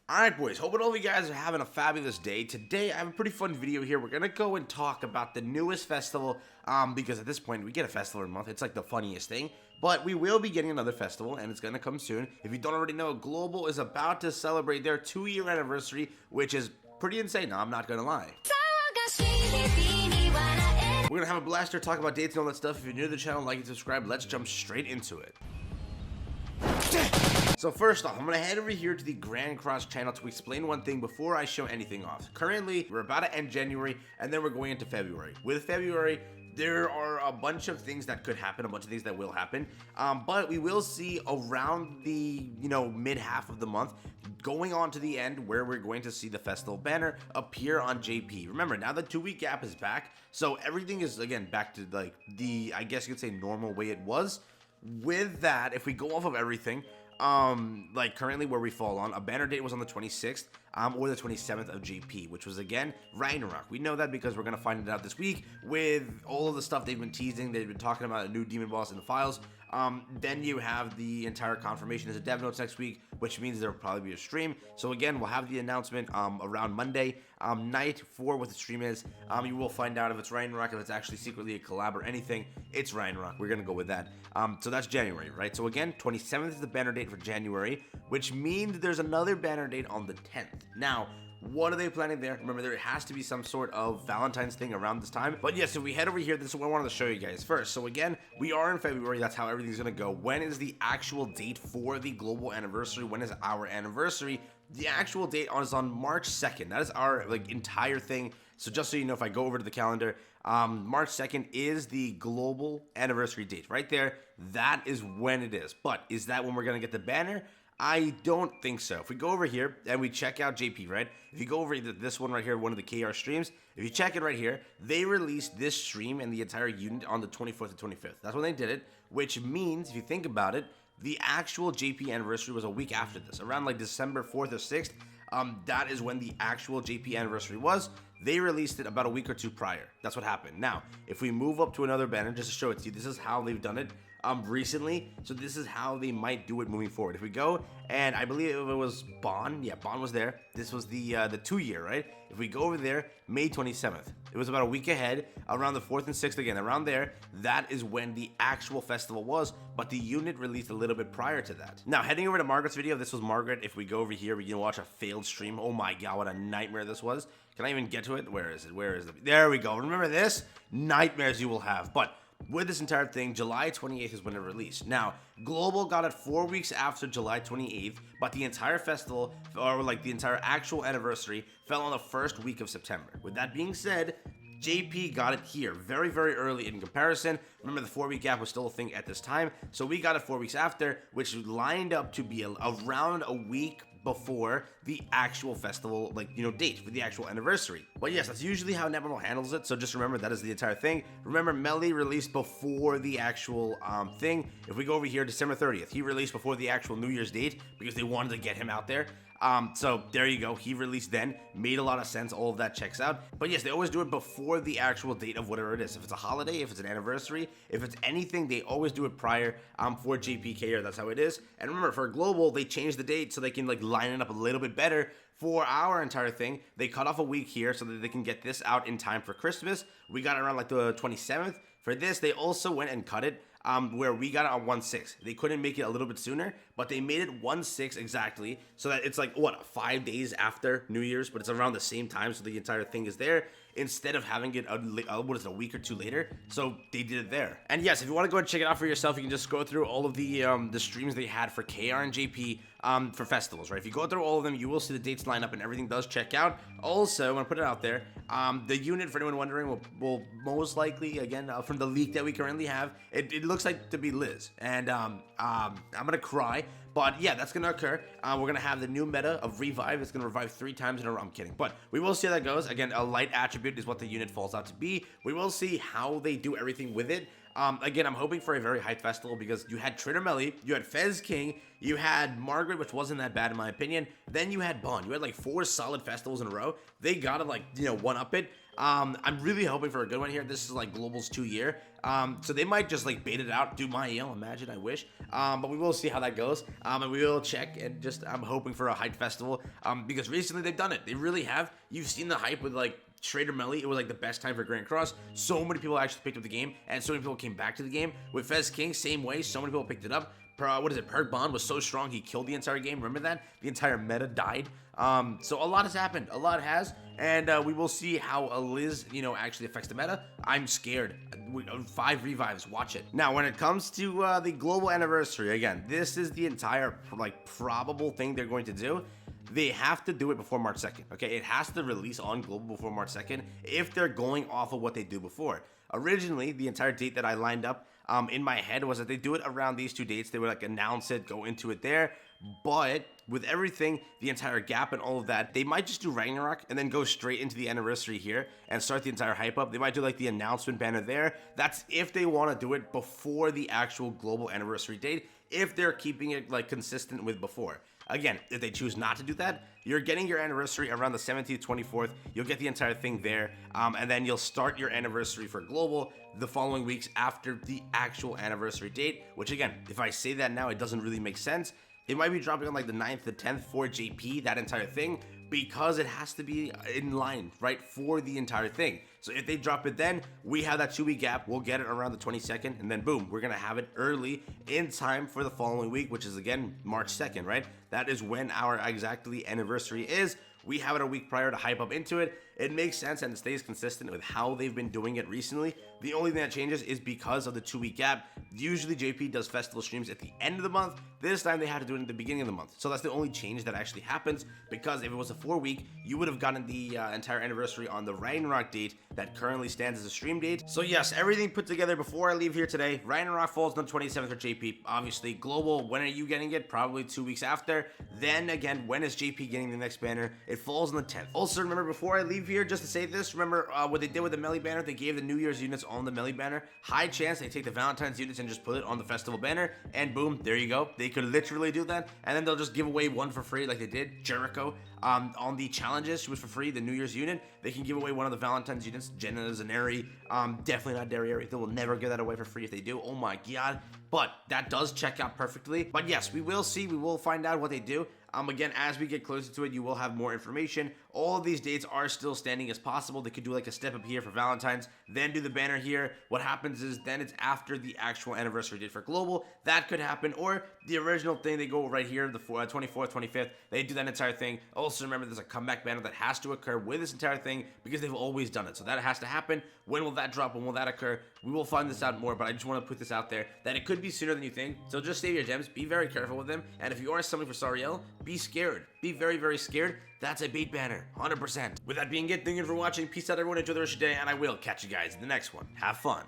Alright boys, hoping all of you guys are having a fabulous day. Today I have a pretty fun video here. We're gonna go and talk about the newest festival, because at this point we get a festival every month. It's like the funniest thing. But we will be getting another festival and it's gonna come soon. If you don't already know, Global is about to celebrate their 2-year anniversary, which is pretty insane. No, I'm not gonna lie. We're gonna have a blaster, talk about dates and all that stuff. If you're new to the channel, like and subscribe. Let's jump straight into it. So first off, I'm going to head over here to the Grand Cross channel to explain one thing before I show anything off. Currently, we're about to end January, and then we're going into February. With February, there are a bunch of things that could happen, a bunch of things that will happen, but we will see around the, mid-half of the month, going on to the end, where we're going to see the festival banner appear on JP. Remember, now the 2-week gap is back, so everything is, again, back to, like, the, I guess you could say, normal way it was. With that, if we go off of everything, like currently where we fall on, a banner date was on the 26th, or the 27th of JP, which was again Ragnarok. We know that because we're gonna find it out this week with all of the stuff they've been teasing. They've been talking about a new demon boss in the files. Then you have the entire confirmation as a dev notes next week, which means there will probably be a stream. So again, we'll have the announcement around Monday night for what the stream is. You will find out if it's Ragnarok, if it's actually secretly a collab or anything. It's Ragnarok. We're gonna go with that. So that's January, right? So again, 27th is the banner date for January, which means there's another banner date on the 10th. Now, what are they planning there? Remember, there has to be some sort of Valentine's thing around this time. But yes, if we head over here, this is what I wanted to show you guys first. So again, we are in February. That's how everything's going to go. When is the actual date for the global anniversary? When is our anniversary? The actual date is on March 2nd. That is our entire thing. So just so you know, if I go over to the calendar, March 2nd is the global anniversary date right there. That is when it is. But is that when we're going to get the banner? I don't think so. If we go over here and we check out JP, right? If you go over this one right here, one of the KR streams, if you check it right here, they released this stream and the entire unit on the 24th and 25th. That's when they did it, which means, if you think about it, the actual JP anniversary was a week after this, around like December 4th or 6th. That is when the actual JP anniversary was. They released it about a week or two prior. That's what happened. Now, if we move up to another banner, just to show it to you, this is how they've done it recently. So this is how they might do it moving forward. If we go, and I believe it was Bond. Yeah, Bond was there. This was the 2-year, right? If we go over there, May 27th. It was about a week ahead, around the 4th and 6th again, around there. That is when the actual festival was, but the unit released a little bit prior to that. Now, heading over to Margaret's video, this was Margaret. If we go over here, we can watch a failed stream. Oh my god, what a nightmare this was. Can I even get to it? Where is it? Where is it? There we go. Remember this? Nightmares you will have. But with this entire thing, July 28th is when it released. Now, Global got it 4 weeks after July 28th, but the entire festival, or like the entire actual anniversary, fell on the first week of September. With that being said, JP got it here very, very early in comparison. Remember, the 4-week gap was still a thing at this time, so we got it 4 weeks after, which lined up to be around a week before the actual festival, date for the actual anniversary. But yes, that's usually how NetMarble handles it, so just remember that is the entire thing. Remember, Melly released before the actual thing. If we go over here, December 30th, he released before the actual New Year's date because they wanted to get him out there. So there you go. He released then, made a lot of sense. All of that checks out. But yes, they always do it before the actual date of whatever it is. If it's a holiday, if it's an anniversary, if it's anything, they always do it prior for JPK, or that's how it is. And remember, for Global, they changed the date so they can line it up a little bit better. For our entire thing, they cut off a week here so that they can get this out in time for Christmas. We got it around the 27th. For this, they also went and cut it where we got it on 1/6. They couldn't make it a little bit sooner, but they made it 1/6 exactly, so that it's 5 days after New Year's, but it's around the same time, so the entire thing is there, instead of having it a week or two later. So they did it there. And yes, if you want to go and check it out for yourself, you can just go through all of the streams they had for KR and JP for festivals, right? If you go through all of them, you will see the dates line up and everything does check out. Also, I'm gonna put it out there, the unit, for anyone wondering, will most likely, again, from the leak that we currently have, it looks like to be Liz. And I'm gonna cry. But yeah, that's gonna occur. We're gonna have the new meta of revive. It's gonna revive 3 times in a row. I'm kidding, but we will see how that goes. Again, a light attribute is what the unit falls out to be. We will see how they do everything with it. Again, I'm hoping for a very hype festival because you had Traitor Melly, you had Fez King, you had Margaret, which wasn't that bad in my opinion. Then you had Bond. You had like 4 solid festivals in a row. They gotta like, one up it. I'm really hoping for a good one here. This is like Global's 2 year. So they might just like bait it out, do my EL, imagine, I wish. But we will see how that goes. And we will check and I'm hoping for a hype festival. Because recently they've done it. They really have. You've seen the hype with like Traitor Melly. It was like the best time for Grand Cross. So many people actually picked up the game, and so many people came back to the game. With Fez King, same way. So many people picked it up. What is it? Perk Bond was so strong, he killed the entire game. Remember that? The entire meta died. So a lot has happened. A lot has. And we will see how a Liz, actually affects the meta. I'm scared. 5 revives. Watch it. Now, when it comes to the global anniversary, again, this is the entire, probable thing they're going to do. They have to do it before March 2nd, okay? It has to release on global before March 2nd if they're going off of what they do before. Originally, the entire date that I lined up in my head was that they do it around these 2 dates. They would announce it, go into it there. But with everything, the entire gap and all of that, they might just do Ragnarok and then go straight into the anniversary here and start the entire hype up. They might do the announcement banner there. That's if they want to do it before the actual global anniversary date, if they're keeping it consistent with before. Again, if they choose not to do that, you're getting your anniversary around the 17th, 24th. You'll get the entire thing there, and then you'll start your anniversary for global the following weeks after the actual anniversary date, which again, if I say that now, it doesn't really make sense. It might be dropping on the 9th, the 10th for JP, that entire thing, because it has to be in line, right, for the entire thing. So if they drop it then, we have that 2-week gap. We'll get it around the 22nd, and then boom, we're going to have it early in time for the following week, which is, again, March 2nd, right? That is when our exactly anniversary is. We have it a week prior to hype up into it. It makes sense and it stays consistent with how they've been doing it recently. The only thing that changes is because of the 2-week gap. Usually JP does festival streams at the end of the month. This time they had to do it at the beginning of the month. So that's the only change that actually happens, because if it was a 4-week, you would have gotten the entire anniversary on the Ragnarok date that currently stands as a stream date. So yes, everything put together before I leave here today. Ragnarok falls on the 27th for JP. Obviously, global, when are you getting it? Probably 2 weeks after. Then again, when is JP getting the next banner? It falls on the 10th. Also, remember, before I leave here, just to say this, remember what they did with the Melee banner? They gave the New Year's units on the Melee banner. High chance they take the Valentine's units and just put it on the festival banner, and boom, there you go. They could literally do that, and then they'll just give away one for free like they did. Jericho, on the challenges, she was for free, the New Year's unit. They can give away one of the Valentine's units. Jenna Zaneri, definitely not Darieri. They will never give that away for free if they do. Oh my god. But that does check out perfectly. But yes, we will see. We will find out what they do. Again, as we get closer to it, you will have more information. All of these dates are still standing as possible. They could do a step up here for Valentine's, then do the banner here. What happens is then it's after the actual anniversary date for global. That could happen, or the original thing, they go right here, the 24th, 25th. They do that entire thing. Also, remember, there's a comeback banner that has to occur with this entire thing because they've always done it. So that has to happen. When will that drop? When will that occur? We will find this out more, but I just want to put this out there that it could be sooner than you think. So just save your gems. Be very careful with them. And if you are summoning for Sariel, be scared. Be very, very scared. That's a bait banner, 100%. With that being it, thank you for watching. Peace out, everyone. Enjoy the rest of your day, and I will catch you guys in the next one. Have fun.